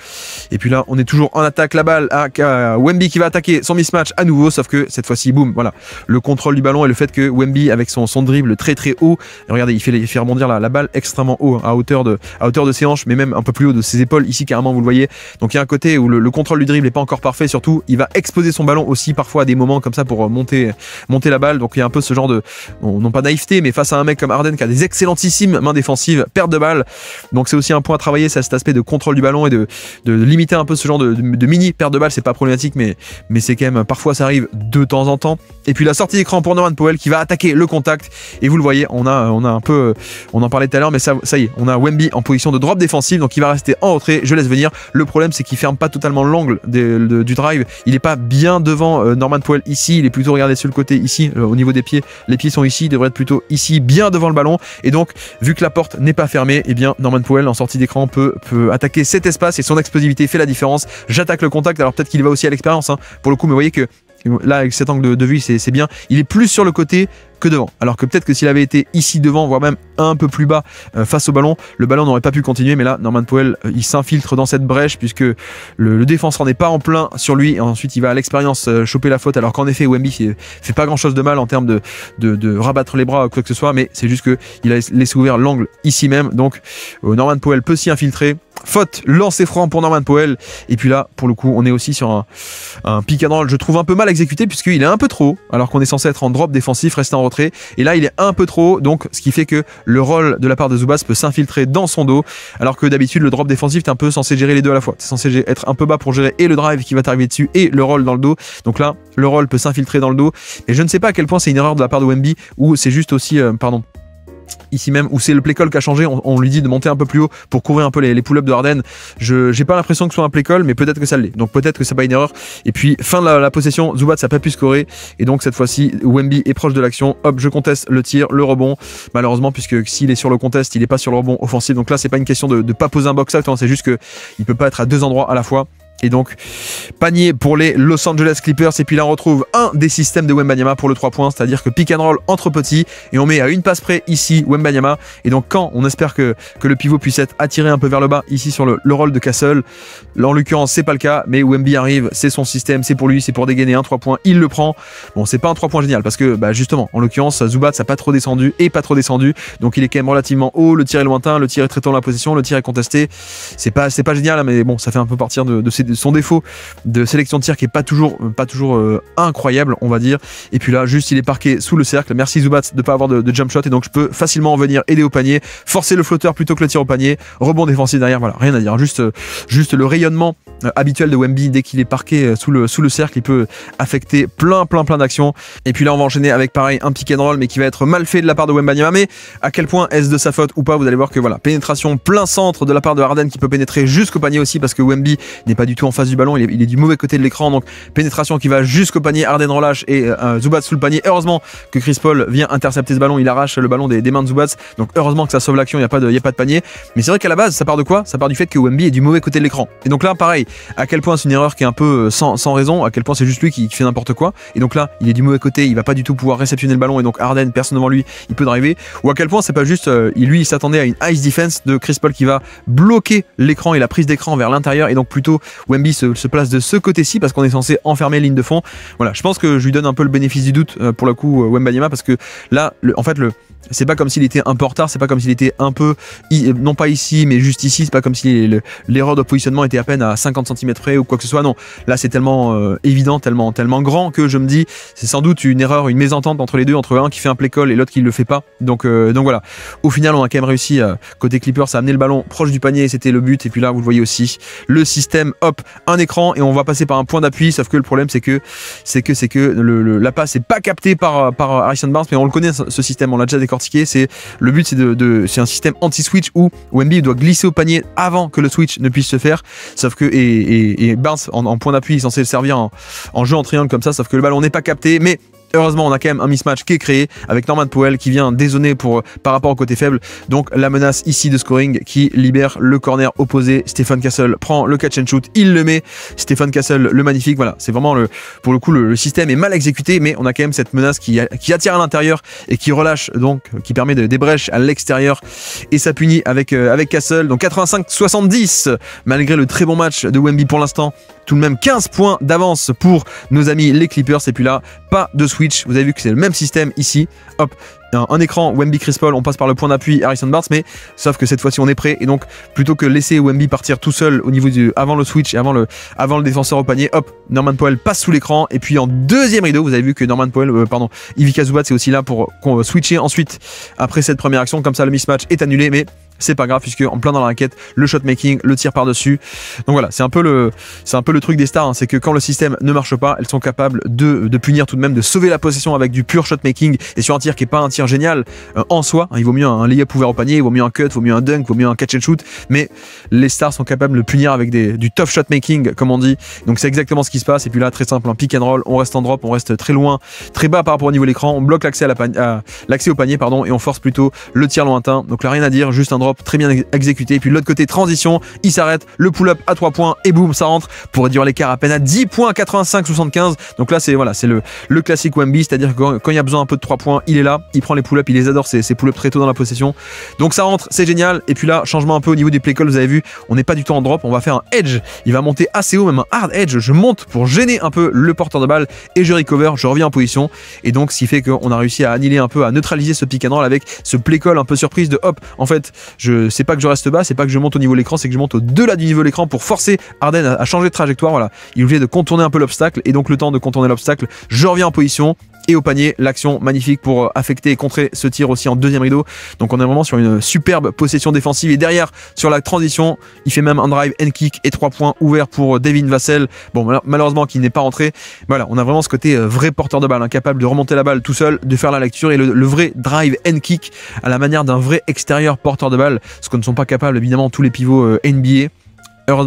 Et puis là, on est toujours en attaque. La balle à Wemby qui va attaquer son mismatch à nouveau, sauf que cette fois-ci, boum, voilà. Le contrôle du ballon et le fait que Wemby, avec son dribble très haut, et regardez, il fait rebondir la balle extrêmement haut, à hauteur de ses hanches, mais même un peu plus haut de ses épaules, ici carrément, vous le voyez. Donc il y a un côté où le contrôle du dribble n'est pas encore parfait, surtout, il va exposer son ballon aussi parfois à des moments comme ça pour monter la balle. Donc il y a un peu ce genre de, non pas naïveté, mais face à un mec comme Harden qui a des excellentissimes mains défensives, perte de balle. Donc c'est aussi un point à travailler, c'est cet aspect de contrôle du ballon et de limiter un peu ce genre de mini perte de balles, c'est pas problématique, mais c'est quand même, parfois ça arrive de temps en temps. Et puis la sortie d'écran pour Norman Powell qui va attaquer le contact, et vous le voyez, on a un peu, on en parlait tout à l'heure, mais ça y est, on a Wemby en position de drop défensive, donc il va rester en retrait, je laisse venir. Le problème c'est qu'il ferme pas totalement l'angle du drive, il est pas bien devant Norman Powell ici, il est plutôt, regardez, sur le côté ici, au niveau des pieds, les pieds sont ici, il devrait être plutôt ici, bien devant le ballon, et donc vu que la porte n'est pas fermée, et bien Norman Powell en sortie d'écran peut attaquer cet espace, et son explosivité fait la différence. J'attaque le contact, alors peut-être qu'il va aussi à l'expérience, hein, pour le coup, mais vous voyez que là, avec cet angle de vue, c'est bien. Il est plus sur le côté que devant. Alors que peut-être que s'il avait été ici devant, voire même un peu plus bas face au ballon, le ballon n'aurait pas pu continuer. Mais là, Norman Powell, il s'infiltre dans cette brèche puisque le défenseur n'est pas en plein sur lui. Et ensuite, il va à l'expérience choper la faute. Alors qu'en effet, Wemby fait pas grand-chose de mal en termes de rabattre les bras ou quoi que ce soit. Mais c'est juste qu'il a laissé ouvert l'angle ici même. Donc, Norman Powell peut s'y infiltrer. Faute, lancer franc pour Norman Powell. Et puis là, pour le coup, on est aussi sur un pick and roll, je trouve un peu mal exécuté puisqu'il est un peu trop haut, alors qu'on est censé être en drop défensif, rester en retrait. Et là, il est un peu trop haut, donc ce qui fait que le roll de la part de Zubac peut s'infiltrer dans son dos, alors que d'habitude, le drop défensif, t'es un peu censé gérer les deux à la fois. T'es censé être un peu bas pour gérer et le drive qui va t'arriver dessus et le roll dans le dos. Donc là, le roll peut s'infiltrer dans le dos. Et je ne sais pas à quel point c'est une erreur de la part de Wemby ou c'est juste aussi, ici même, où c'est le play call qui a changé, on lui dit de monter un peu plus haut pour couvrir un peu les pull-ups de Harden. J'ai pas l'impression que ce soit un play call, mais peut-être que ça l'est, donc peut-être que c'est pas une erreur. Et puis fin de la possession, Zubac n'a pas pu scorer, et donc cette fois-ci Wemby est proche de l'action. Hop, je conteste le tir, le rebond, malheureusement, puisque s'il est sur le contest, il est pas sur le rebond offensif. Donc là, c'est pas une question de pas poser un box-out, hein, c'est juste que il peut pas être à deux endroits à la fois. Et donc, panier pour les Los Angeles Clippers. Et puis là, on retrouve un des systèmes de Wembanyama pour le 3 points, c'est-à-dire que pick and roll entre petits. Et on met à une passe près ici Wembanyama. Et donc, quand on espère que le pivot puisse être attiré un peu vers le bas, ici sur le roll de Castle, là, en l'occurrence, c'est pas le cas. Mais Wemby arrive, c'est son système, c'est pour lui, c'est pour dégainer un 3 points. Il le prend. Bon, c'est pas un 3 points génial parce que, justement, en l'occurrence, Zubac n'a pas trop descendu et pas trop descendu. Donc, il est quand même relativement haut. Le tir est lointain, le tir est très tôt dans la position, le tir est contesté. C'est pas génial, mais bon, ça fait un peu partir de son défaut de sélection de tir qui est pas toujours incroyable, on va dire. Et puis là, juste, il est parqué sous le cercle. Merci Zubac de pas avoir de jump shot, et donc je peux facilement venir aider au panier, forcer le flotteur plutôt que le tir au panier, rebond défensif derrière. Voilà, rien à dire, juste le rayonnement habituel de Wemby dès qu'il est parqué sous le cercle, il peut affecter plein d'actions. Et puis là, on va enchaîner avec pareil un pick and roll, mais qui va être mal fait de la part de Wembanyama. Mais à quel point est-ce de sa faute ou pas? Vous allez voir que voilà, pénétration plein centre de la part de Harden qui peut pénétrer jusqu'au panier aussi, parce que Wemby n'est pas du tout en face du ballon, il est du mauvais côté de l'écran, donc pénétration qui va jusqu'au panier, Harden relâche et Zubac sous le panier. Heureusement que Chris Paul vient intercepter ce ballon, il arrache le ballon des mains de Zubac, donc heureusement que ça sauve l'action, il n'y a pas de panier. Mais c'est vrai qu'à la base, ça part de quoi? Ça part du fait que Wemby est du mauvais côté de l'écran. Et donc là, pareil, à quel point c'est une erreur qui est un peu sans raison, à quel point c'est juste lui qui fait n'importe quoi. Et donc là, il est du mauvais côté, il va pas du tout pouvoir réceptionner le ballon, et donc Harden, personne devant lui, il peut driver. Ou à quel point c'est pas juste, il s'attendait à une ice defense de Chris Paul qui va bloquer l'écran et la prise d'écran vers l'intérieur, et donc plutôt Wemby se place de ce côté-ci parce qu'on est censé enfermer ligne de fond. Voilà, je pense que je lui donne un peu le bénéfice du doute pour le coup Wembanyama, parce que là, en fait, c'est pas comme s'il était un peu en retard, c'est pas comme s'il était un peu, non pas ici, mais juste ici, c'est pas comme si l'erreur de positionnement était à peine à 50 cm près ou quoi que ce soit, non. Là, c'est tellement évident, tellement grand que je me dis, c'est sans doute une erreur, une mésentente entre les deux, entre un qui fait un play call et l'autre qui le fait pas. Donc voilà. Au final, on a quand même réussi, côté Clippers, à amener le ballon proche du panier, c'était le but. Et puis là, vous le voyez aussi, le système, hop, un écran, et on va passer par un point d'appui, sauf que le problème, c'est que la passe n'est pas captée par Harrison Barnes, mais on le connaît, ce système, on l'a déjà décortiqué. Le but, c'est un système anti-switch où Wemby doit glisser au panier avant que le switch ne puisse se faire, sauf que et Barnes en point d'appui est censé le servir en jeu en triangle comme ça, sauf que le ballon n'est pas capté. Mais heureusement, on a quand même un mismatch qui est créé avec Norman Powell qui vient dézonner par rapport au côté faible. Donc la menace ici de scoring qui libère le corner opposé. Stephen Castle prend le catch and shoot, il le met. Stephen Castle, le magnifique. Voilà, c'est vraiment pour le coup le système est mal exécuté, mais on a quand même cette menace qui attire à l'intérieur et qui relâche, donc qui permet des brèches à l'extérieur, et ça punit avec Castle. Donc 85-70 malgré le très bon match de Wemby pour l'instant. Tout de même 15 points d'avance pour nos amis les Clippers. Et puis là, pas de switch. Vous avez vu que c'est le même système ici. Hop, un écran Wemby Chris Paul, on passe par le point d'appui Harrison Barnes, mais sauf que cette fois-ci on est prêt, et donc plutôt que laisser Wemby partir tout seul au niveau avant le switch et avant le défenseur au panier, hop, Norman Powell passe sous l'écran, et puis en deuxième rideau, vous avez vu que Norman Powell, Ivica Zubac c'est aussi là pour switcher ensuite après cette première action. Comme ça le mismatch est annulé, mais c'est pas grave puisque en plein dans la raquette, le shot making, le tir par-dessus. Donc voilà, c'est un peu le truc des stars, hein, c'est que quand le système ne marche pas, elles sont capables de punir tout de même, de sauver la possession avec du pur shot making et sur un tir qui est pas un tir génial en soi, hein, il vaut mieux un layup ouvert au panier, il vaut mieux un cut, il vaut mieux un dunk, il vaut mieux un catch and shoot, mais les stars sont capables de le punir avec du tough shot making comme on dit. Donc c'est exactement ce qui se passe et puis là très simple, un pick and roll, on reste en drop, on reste très loin, très bas par rapport au niveau de l'écran, on bloque l'accès au panier pardon, et on force plutôt le tir lointain. Donc là rien à dire, juste un drop très bien exécuté. Et puis de l'autre côté, transition, il s'arrête, le pull-up à 3 points et boum, ça rentre pour réduire l'écart à peine à 10 points, 85-75. Donc là c'est voilà, c'est le classique Wemby, c'est-à-dire que quand il y a besoin un peu de 3 points, il est là, il prend les pull-ups, il les adore ces pull-ups très tôt dans la possession. Donc ça rentre, c'est génial. Et puis là, changement un peu au niveau des play calls, vous avez vu, on n'est pas du tout en drop, on va faire un edge, il va monter assez haut, même un hard edge, je monte pour gêner un peu le porteur de balle et je recover, je reviens en position. Et donc ce qui fait qu'on a réussi à annihiler un peu, à neutraliser ce pick and roll avec ce play call un peu surprise de hop, en fait, c'est pas que je reste bas, c'est pas que je monte au niveau de l'écran, c'est que je monte au-delà du niveau de l'écran pour forcer Harden à changer de trajectoire. Voilà, il est obligé de contourner un peu l'obstacle et donc le temps de contourner l'obstacle, je reviens en position. Et au panier, l'action magnifique pour affecter et contrer ce tir aussi en deuxième rideau. Donc on est vraiment sur une superbe possession défensive. Et derrière, sur la transition, il fait même un drive and kick et 3 points ouverts pour Devin Vassell. Bon, malheureusement, qui n'est pas rentré. Voilà, on a vraiment ce côté vrai porteur de balle, incapable de remonter la balle tout seul, de faire la lecture. Et le vrai drive and kick à la manière d'un vrai extérieur porteur de balle. Ce que ne sont pas capables, évidemment, tous les pivots NBA.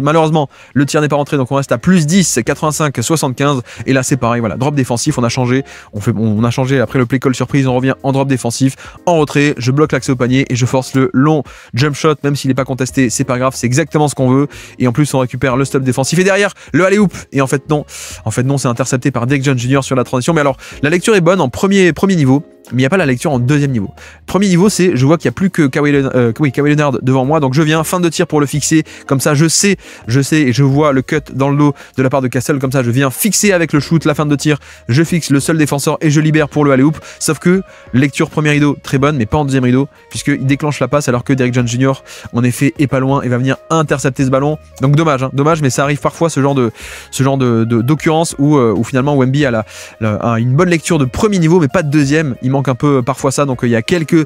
Malheureusement, le tir n'est pas rentré, donc on reste à plus 10, 85-75. Et là, c'est pareil, voilà, drop défensif, on a changé. On a changé après le play call surprise, on revient en drop défensif, en retrait, je bloque l'accès au panier et je force le long jump shot, même s'il n'est pas contesté, c'est pas grave, c'est exactement ce qu'on veut. Et en plus, on récupère le stop défensif et derrière, le alley-oop. Et en fait, non, c'est intercepté par Derrick Jones Jr. sur la transition. Mais alors, la lecture est bonne en premier niveau. Mais il n'y a pas la lecture en deuxième niveau. Premier niveau, c'est je vois qu'il n'y a plus que Kawhi Leonard devant moi, donc je viens, fin de tir pour le fixer, comme ça je sais et je vois le cut dans le dos de la part de Castle, comme ça je viens fixer avec le shoot, la fin de tir, je fixe le seul défenseur et je libère pour le alley-oop, sauf que lecture premier rideau très bonne, mais pas en deuxième rideau, puisqu'il déclenche la passe alors que Derrick Jones Jr. en effet est pas loin et va venir intercepter ce ballon, donc dommage, hein, dommage, mais ça arrive parfois ce genre d'occurrence où finalement Wemby a une bonne lecture de premier niveau, mais pas de deuxième, il manque un peu parfois ça, donc il y a quelques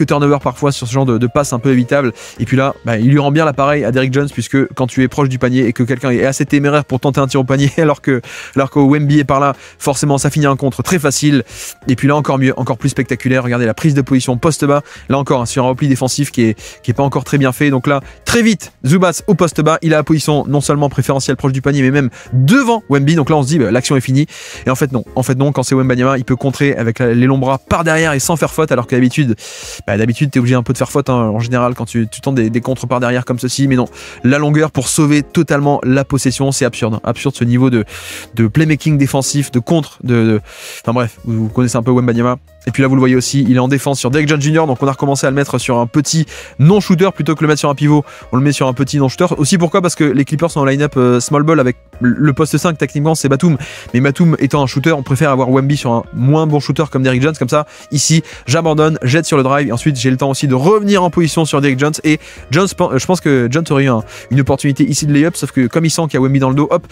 turnovers parfois sur ce genre de passes un peu évitables. Et puis là, il lui rend bien l'appareil à Derrick Jones, puisque quand tu es proche du panier et que quelqu'un est assez téméraire pour tenter un tir au panier, alors que Wemby est par là, forcément ça finit un contre très facile. Et puis là encore mieux, encore plus spectaculaire. Regardez la prise de position poste bas, là encore sur un repli défensif qui est pas encore très bien fait. Donc là, très vite, Zubac au poste bas, il a la position non seulement préférentielle proche du panier, mais même devant Wemby. Donc là on se dit l'action est finie. Et en fait non, quand c'est Wembanyama, il peut contrer avec les longs bras par derrière et sans faire faute, alors que d'habitude t'es obligé un peu de faire faute, hein, en général quand tu tentes des contres par derrière comme ceci, mais non, la longueur pour sauver totalement la possession, c'est absurde, hein, absurde ce niveau de playmaking défensif, de contre, enfin bref, vous connaissez un peu Wembanyama. Et puis là vous le voyez aussi, il est en défense sur Derrick Jones Jr. Donc on a recommencé à le mettre sur un petit non-shooter plutôt que le mettre sur un pivot. On le met sur un petit non-shooter. Aussi pourquoi? Parce que les Clippers sont en line-up small ball avec le poste 5 techniquement c'est Batum. Mais Batum étant un shooter, on préfère avoir Wemby sur un moins bon shooter comme Derrick Jones. Comme ça, ici j'abandonne, jette sur le drive et ensuite j'ai le temps aussi de revenir en position sur Derrick Jones. Et Jones, je pense que Jones aurait eu une opportunité ici de layup, sauf que comme il sent qu'il y a Wemby dans le dos, hop,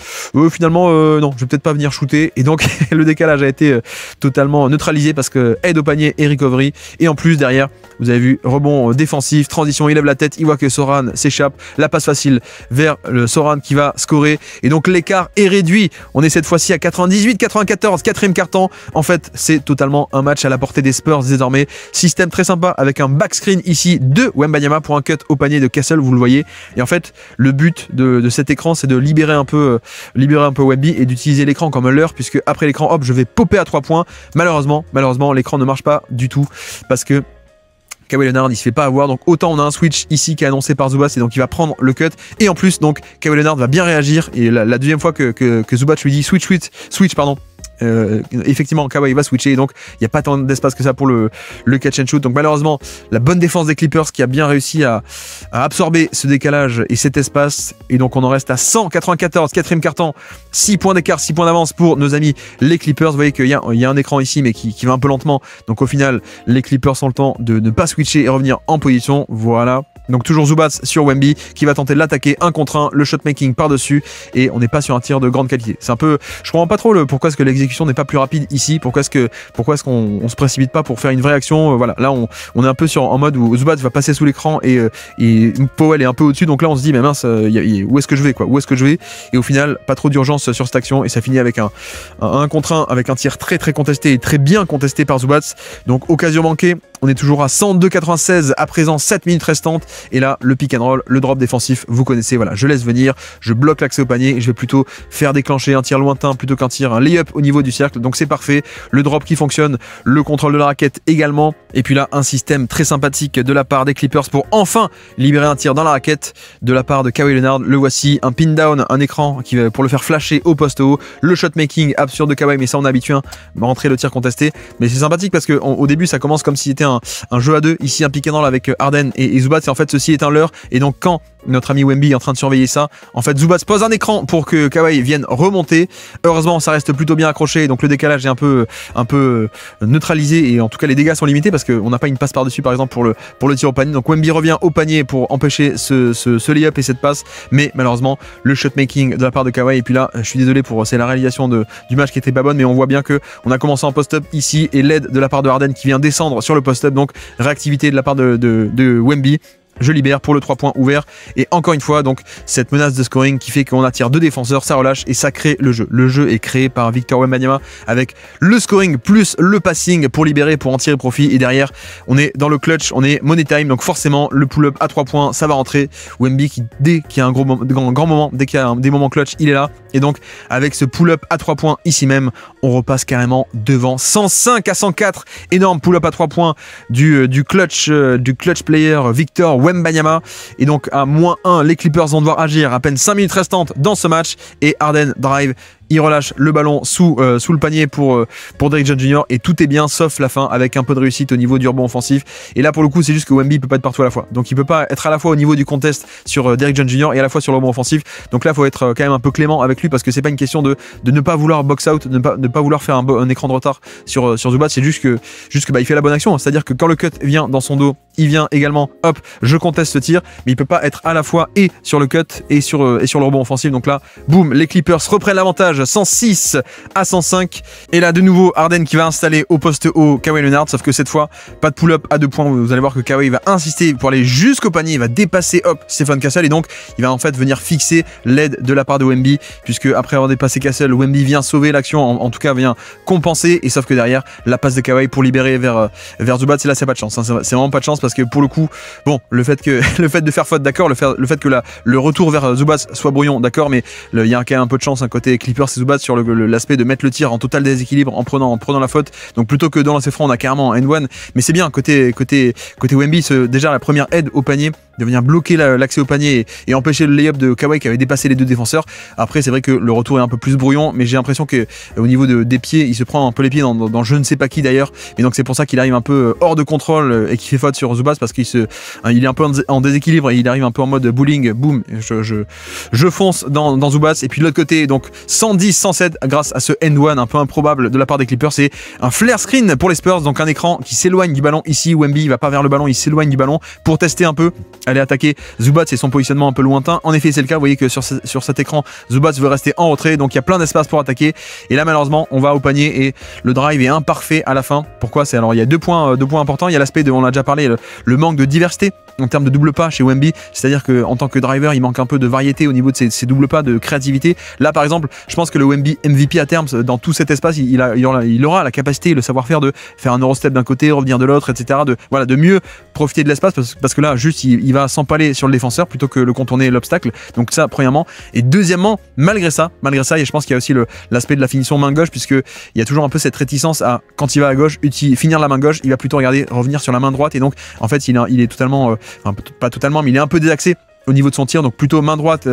finalement non, je vais peut-être pas venir shooter. Et donc le décalage a été totalement neutralisé parce que aide au panier et recovery. Et en plus derrière, vous avez vu, rebond défensif, transition, il lève la tête, il voit que Soran s'échappe, la passe facile vers le Soran qui va scorer. Et donc l'écart est réduit. On est cette fois-ci à 98-94, quatrième quart-temps. En fait, c'est totalement un match à la portée des Spurs désormais. Système très sympa avec un backscreen ici de Wembanyama pour un cut au panier de Castle, vous le voyez. Et en fait, le but de cet écran, c'est de libérer un peu Wemby et d'utiliser l'écran comme un leurre, puisque après l'écran, hop, je vais popper à 3 points. Malheureusement, l'écran ne marche pas du tout parce que Kawhi Leonard il se fait pas avoir, donc autant on a un switch ici qui est annoncé par Zubac et donc il va prendre le cut, et en plus donc Kawhi Leonard va bien réagir, et la deuxième fois que Zubac lui dit switch pardon, effectivement Kawhi va switcher, et donc il n'y a pas tant d'espace que ça pour le catch and shoot. Donc malheureusement la bonne défense des Clippers qui a bien réussi à absorber ce décalage et cet espace, et donc on en reste à 194, quatrième quart-temps, 6 points d'écart, 6 points d'avance pour nos amis les Clippers. Vous voyez qu'il y a un écran ici mais qui va un peu lentement, donc au final les Clippers ont le temps de ne pas switcher et revenir en position. Voilà. Donc toujours Zubats sur Wemby qui va tenter de l'attaquer 1 contre 1, le shotmaking par-dessus et on n'est pas sur un tir de grande qualité. C'est un peu, je comprends pas trop pourquoi est-ce que l'exécution n'est pas plus rapide ici, pourquoi est-ce qu'on se précipite pas pour faire une vraie action. Voilà, là on est un peu en mode où Zubats va passer sous l'écran et Powell est un peu au-dessus, donc là on se dit mais mince, où est-ce que je vais quoi, où est-ce que je vais, et au final pas trop d'urgence sur cette action et ça finit avec un 1 contre 1 avec un tir très contesté et très bien contesté par Zubats. Donc occasion manquée, on est toujours à 102,96 à présent, 7 minutes restantes et là le pick and roll, le drop défensif, vous connaissez, voilà, je laisse venir, je bloque l'accès au panier et je vais plutôt faire déclencher un tir lointain plutôt qu'un tir, un lay-up au niveau du cercle, donc c'est parfait, le drop qui fonctionne, le contrôle de la raquette également, et puis là un système très sympathique de la part des Clippers pour enfin libérer un tir dans la raquette de la part de Kawhi Leonard. Le voici, un pin down, un écran pour le faire flasher au poste haut, le shot making absurde de Kawhi, mais ça on est habitué à rentrer le tir contesté, mais c'est sympathique parce que au début ça commence comme si c'était un jeu à deux, ici un pick and roll avec Harden et Zubats, et en fait ceci est un leurre, et donc quand notre ami Wemby est en train de surveiller ça, en fait Zubats pose un écran pour que Kawhi vienne remonter. Heureusement ça reste plutôt bien accroché, donc le décalage est un peu neutralisé, et en tout cas les dégâts sont limités parce qu'on n'a pas une passe par dessus par exemple pour le tir au panier. Donc Wemby revient au panier pour empêcher ce lay-up et cette passe, mais malheureusement le shot making de la part de Kawhi, et puis là je suis désolé c'est la réalisation du match qui était pas bonne, mais on voit bien que on a commencé en post-up ici et l'aide de la part de Harden qui vient descendre sur le post-up, donc réactivité de la part de Wemby. Je libère pour le 3 points ouvert, et encore une fois donc cette menace de scoring qui fait qu'on attire 2 défenseurs, ça relâche et ça crée le jeu. Le jeu est créé par Victor Wembanyama avec le scoring plus le passing pour libérer, pour en tirer profit, et derrière on est dans le clutch, on est money time, donc forcément le pull-up à 3 points ça va rentrer. Wemby qui dès qu'il y a un grand moment, dès qu'il y a des moments clutch, il est là, et donc avec ce pull-up à 3 points ici même on repasse carrément devant, 105-104, énorme pull-up à 3 points du clutch player Victor Wembanyama, et donc à -1 les Clippers vont devoir agir, à peine 5 minutes restantes dans ce match, et Harden drive, il relâche le ballon sous le panier pour Derrick Jones Jr. et tout est bien sauf la fin avec un peu de réussite au niveau du rebond offensif. Et là pour le coup c'est juste que Wemby peut pas être partout à la fois, donc il peut pas être à la fois au niveau du contest sur Derrick Jones Jr. et à la fois sur le rebond offensif. Donc là il faut être quand même un peu clément avec lui, parce que c'est pas une question de ne pas vouloir box out, de ne pas vouloir faire un écran de retard sur Zubats, c'est juste que il fait la bonne action, c'est à dire que quand le cut vient dans son dos, il vient également, hop, je conteste ce tir, mais il peut pas être à la fois et sur le cut et sur le rebond offensif. Donc là boum, les Clippers reprennent l'avantage, 106-105, et là de nouveau Harden qui va installer au poste haut Kawhi Leonard, sauf que cette fois pas de pull-up à 2 points. Vous allez voir que Kawhi va insister pour aller jusqu'au panier, il va dépasser Stephen Castle, et donc il va en fait venir fixer l'aide de la part de Wemby, puisque après avoir dépassé Castle, Wemby vient sauver l'action, en tout cas vient compenser, et sauf que derrière la passe de Kawhi pour libérer vers Zubats, et là c'est pas de chance, hein, c'est vraiment pas de chance, parce que pour le coup bon, le fait de faire faute, d'accord, le fait que le retour vers Zubats soit brouillon, d'accord, mais il y a quand même un peu de chance, côté Clippers et Zubats sur l'aspect de mettre le tir en total déséquilibre en prenant la faute. Donc plutôt que de lancer franc, on a carrément un end-one, mais c'est bien côté Wemby, déjà la première aide au panier, de venir bloquer l'accès au panier et empêcher le lay-up de Kawhi qui avait dépassé les 2 défenseurs. Après c'est vrai que le retour est un peu plus brouillon, mais j'ai l'impression que au niveau des pieds, il se prend un peu les pieds dans je ne sais pas qui d'ailleurs, et donc c'est pour ça qu'il arrive un peu hors de contrôle et qu'il fait faute sur Zubats, parce qu'il est un peu en déséquilibre et il arrive un peu en mode bowling, boum, je fonce dans Zubats. Et puis de l'autre côté, donc 110-107 grâce à ce end-one un peu improbable de la part des Clippers, c'est un flare screen pour les Spurs, donc un écran qui s'éloigne du ballon ici. Wemby il va pas vers le ballon, il s'éloigne du ballon pour tester un peu, aller attaquer Zubats et son positionnement un peu lointain. En effet c'est le cas, vous voyez que sur cet écran Zubats veut rester en retrait, donc il y a plein d'espace pour attaquer, et là malheureusement on va au panier et le drive est imparfait à la fin. Pourquoi? Alors il y a deux points importants, il y a l'aspect on a déjà parlé, le manque de diversité en termes de double pas chez Wemby, c'est-à-dire qu'en tant que driver il manque un peu de variété au niveau de ses double pas, de créativité. Là par exemple je pense que le Wemby MVP à terme, dans tout cet espace il aura la capacité et le savoir-faire de faire un Eurostep d'un côté, revenir de l'autre, etc., de mieux profiter de l'espace, parce que là juste il va s'empaler sur le défenseur plutôt que le contourner l'obstacle. Donc ça premièrement, et deuxièmement malgré ça et je pense qu'il y a aussi l'aspect de la finition main gauche, puisque il y a toujours un peu cette réticence à, quand il va à gauche, finir la main gauche, il va plutôt revenir sur la main droite, et donc en fait il est totalement, pas totalement, mais il est un peu désaxé au niveau de son tir, donc plutôt main droite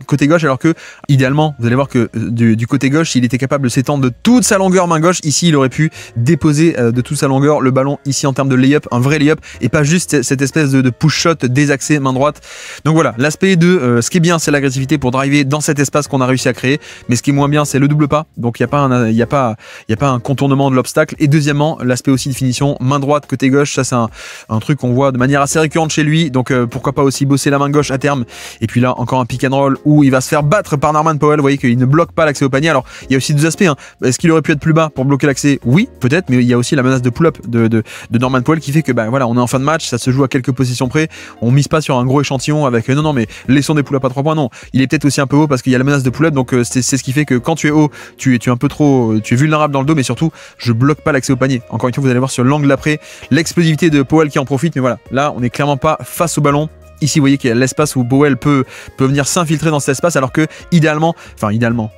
côté gauche, alors que idéalement vous allez voir que du côté gauche il était capable de s'étendre de toute sa longueur main gauche. Ici il aurait pu déposer de toute sa longueur le ballon ici en termes de layup, un vrai layup et pas juste cette espèce de push shot désaxé main droite. Donc voilà, l'aspect de ce qui est bien c'est l'agressivité pour driver dans cet espace qu'on a réussi à créer, mais ce qui est moins bien c'est le double pas, donc il n'y a pas un contournement de l'obstacle. Et deuxièmement l'aspect aussi de finition, main droite côté gauche, ça c'est un truc qu'on voit de manière assez récurrente chez lui, donc pourquoi pas aussi bosser la main gauche à terme. Et puis là encore un pick and roll où il va se faire battre par Norman Powell, vous voyez qu'il ne bloque pas l'accès au panier. Alors il y a aussi deux aspects, hein. Est-ce qu'il aurait pu être plus bas pour bloquer l'accès? Oui peut-être, mais il y a aussi la menace de pull-up de Norman Powell qui fait que voilà, on est en fin de match, ça se joue à quelques possessions près, on mise pas sur un gros échantillon avec non mais laissons des pull-up à 3 points, non, il est peut-être aussi un peu haut parce qu'il y a la menace de pull-up, donc c'est ce qui fait que quand tu es haut, tu es un peu trop, tu es vulnérable dans le dos, mais surtout je bloque pas l'accès au panier. Encore une fois vous allez voir sur l'angle d'après l'explosivité de Powell qui en profite, mais voilà, là on est clairement pas face au ballon. Ici, vous voyez qu'il y a l'espace où Powell peut venir s'infiltrer dans cet espace, alors que idéalement,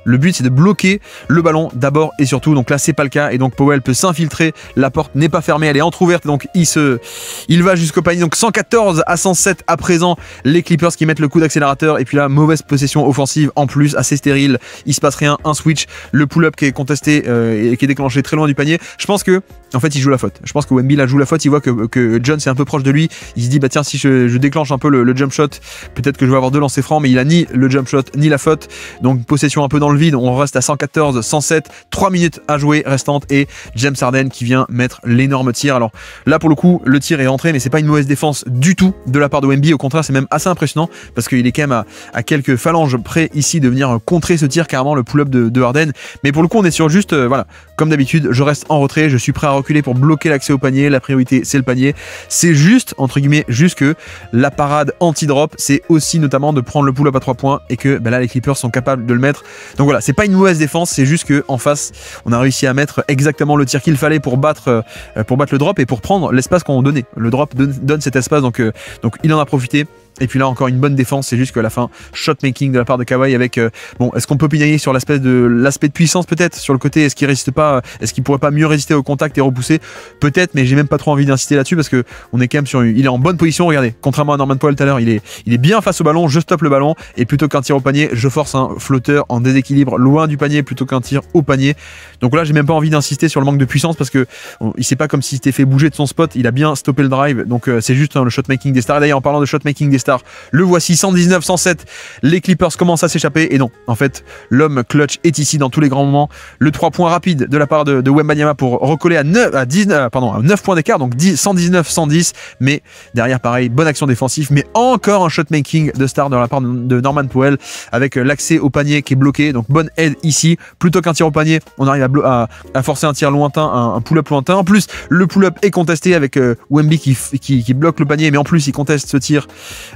le but c'est de bloquer le ballon d'abord et surtout. Donc là, c'est pas le cas, et donc Powell peut s'infiltrer. La porte n'est pas fermée, elle est entrouverte, donc il va jusqu'au panier. Donc 114 à 107 à présent, les Clippers qui mettent le coup d'accélérateur. Et puis là, mauvaise possession offensive en plus, assez stérile. Il se passe rien, un switch, le pull-up qui est contesté et qui est déclenché très loin du panier. Je pense que en fait, il joue la faute. Je pense que Wemby là joue la faute. Il voit que John c'est un peu proche de lui. Il se dit bah tiens, si je déclenche un peu le jump shot, peut-être que je vais avoir 2 lancers francs, mais il a ni le jump shot ni la faute. Donc possession un peu dans le vide. On reste à 114, 107, 3 minutes à jouer restantes et James Harden qui vient mettre l'énorme tir. Alors là pour le coup, le tir est rentré, mais c'est pas une mauvaise défense du tout de la part de Wemby. Au contraire, c'est même assez impressionnant parce qu'il est quand même à quelques phalanges près ici de venir contrer ce tir carrément, le pull-up de Harden. Mais pour le coup, on est sur juste voilà, comme d'habitude, je reste en retrait, je suis prêt à reculer pour bloquer l'accès au panier. La priorité c'est le panier. C'est juste entre guillemets juste que la parade anti-drop c'est aussi notamment de prendre le pull-up à 3 points et que là les Clippers sont capables de le mettre. Donc voilà, c'est pas une mauvaise défense, c'est juste que en face on a réussi à mettre exactement le tir qu'il fallait pour battre le drop et pour prendre l'espace qu'on donnait. Le drop donne cet espace, donc il en a profité. Et puis là encore une bonne défense, c'est juste que la fin shot making de la part de Kawhi avec bon, est-ce qu'on peut pinailler sur l'aspect de puissance peut-être sur le côté, est-ce qu'il résiste pas, est-ce qu'il pourrait pas mieux résister au contact et repousser peut-être, mais j'ai même pas trop envie d'insister là-dessus parce que on est quand même sur il est en bonne position. Regardez, contrairement à Norman Powell tout à l'heure, il est bien face au ballon, je stoppe le ballon et plutôt qu'un tir au panier, je force un flotteur en déséquilibre loin du panier plutôt qu'un tir au panier. Donc là, j'ai même pas envie d'insister sur le manque de puissance parce que il s'est pas comme s'il s'était fait bouger de son spot, il a bien stoppé le drive. Donc c'est juste le shot making des stars. D'ailleurs, en parlant de shot making des stars, le voici 119-107. Les Clippers commencent à s'échapper et non, en fait, l'homme clutch est ici dans tous les grands moments. Le 3 points rapide de la part de Wembanyama pour recoller à 9 points d'écart, donc 119-110. Mais derrière, pareil, bonne action défensive, mais encore un shot making de star de la part de Norman Powell avec l'accès au panier qui est bloqué. Donc bonne aide ici. Plutôt qu'un tir au panier, on arrive à forcer un tir lointain, un pull-up lointain. En plus, le pull-up est contesté avec Wemby qui bloque le panier, mais en plus il conteste ce tir.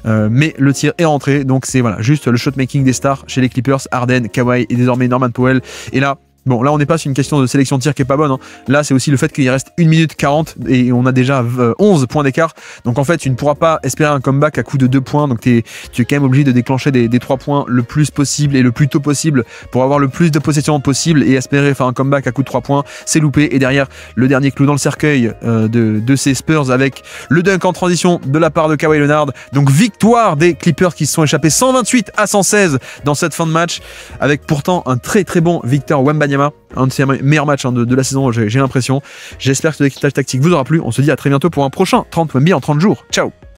Mais le tir est rentré, donc c'est voilà, juste le shot making des stars chez les Clippers, Harden, Kawhi et désormais Norman Powell. Et là, bon, là on n'est pas sur une question de sélection de tir qui est pas bonne, hein. Là c'est aussi le fait qu'il reste 1 minute 40 et on a déjà 11 points d'écart. Donc en fait tu ne pourras pas espérer un comeback à coup de 2 points. Donc tu es quand même obligé de déclencher des 3 points le plus possible et le plus tôt possible pour avoir le plus de possession possible et espérer faire un comeback à coup de 3 points. C'est loupé. Et derrière le dernier clou dans le cercueil de ces Spurs avec le dunk en transition de la part de Kawhi Leonard. Donc victoire des Clippers qui se sont échappés 128-116 dans cette fin de match avec pourtant un très très bon Victor Wembanyama. Un de ses meilleurs matchs de la saison, j'ai l'impression. J'espère que ce décryptage tactique vous aura plu. On se dit à très bientôt pour un prochain 30 Wemby en 30 jours. Ciao.